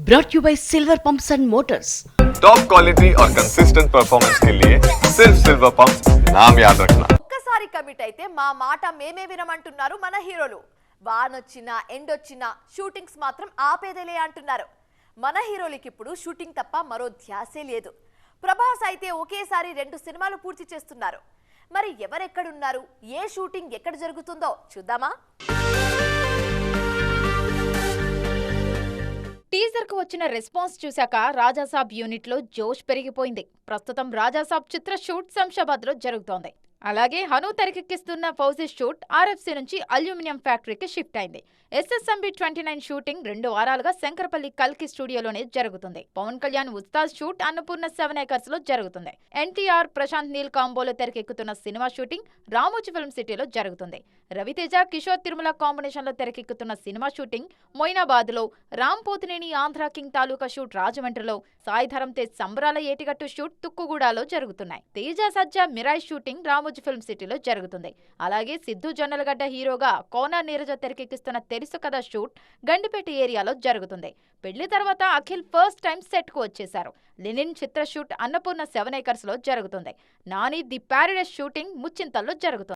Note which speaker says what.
Speaker 1: brought you by Silver Pumps and Motors.
Speaker 2: Top quality और consistent performance के लिए सिर्फ सिल्वर पंप्स नाम याद रखना.
Speaker 3: ఒక్కసారి కమిట్ అయితే మా మాట మేమే వినమంటున్నారు మన హీరోలు. వానొచ్చినా ఎండొచ్చినా షూటింగ్స్ మాత్రం ఆపేదేలే అంటున్నారు. మన హీరోలకి ఇప్పుడు షూటింగ్ తప్ప మరో ధ్యాసే లేదు. ప్రభాస్ అయితే ఒకేసారి 2 సినిమాలు పూర్తి చేస్తున్నారు. మరి ఎవరెక్కడున్నారు, ఏ షూటింగ్ ఎక్కడ జరుగుతుందో చూద్దామా?
Speaker 4: టీజర్ కు వచ్చిన రెస్పాన్స్ చూశాక రాజాసాబ్ యూనిట్ లో జోష్ పెరిగిపోయింది. ప్రస్తుతం రాజాసాబ్ చిత్ర షూట్ శంషాబాద్ లో జరుగుతోంది. అలాగే హను తెరకెక్కిస్తున్న ఫౌజీ షూట్ ఆర్ఎఫ్సి నుంచి అల్యూమినియం ఫ్యాక్టరీకి షిఫ్ట్ అయింది. SSMB 29 షూటింగ్ 2 వారాలుగా శంకరపల్లి కల్కి స్టూడియోలోనే జరుగుతుంది. పవన్ కళ్యాణ్ ఉస్తాద్ షూట్ అన్నపూర్ణ 7 acres లో జరుగుతుంది. ఎన్టీఆర్ ప్రశాంత్ నీల్ కాంబోలో తెరకెక్కుతున్న సినిమా షూటింగ్ రామోజీ ఫిల్మ్ సిటీలో జరుగుతుంది. రవితేజ కిషోర్ తిరుమల కాంబినేషన్ లో తెరకెక్కుతున్న సినిమా షూటింగ్ మొయినాబాద్ లో, రామ్ పోతినేని ఆంధ్ర కింగ్ తాలూకా షూట్ రాజమండ్రిలో, సాయి ధరమ్ తేజ్ సంబరాల ఏటిగట్టు షూట్ తుక్కుగూడలో జరుగుతున్నాయి. తేజ సజ్జా మిరాయ్ షూటింగ్ రామోజీ ఫిల్మ్ సిటీలో జరుగుతుంది. అలాగే సిద్ధు జొన్నలగడ్డ హీరోగా కోన నీరజ తెరకెక్కిస్తున్న తెలుసు కదా షూట్ గండిపేట ఏరియాలో జరుగుతుంది. పెళ్లి తర్వాత అఖిల్ ఫస్ట్ టైం సెట్ కు వచ్చేశారు. లెనిన్ చిత్ర షూట్ అన్నపూర్ణ 7 acres లో జరుగుతుంది. నాని ది ప్యారడైస్ షూటింగ్ ముచ్చింతల్లో జరుగుతుంది.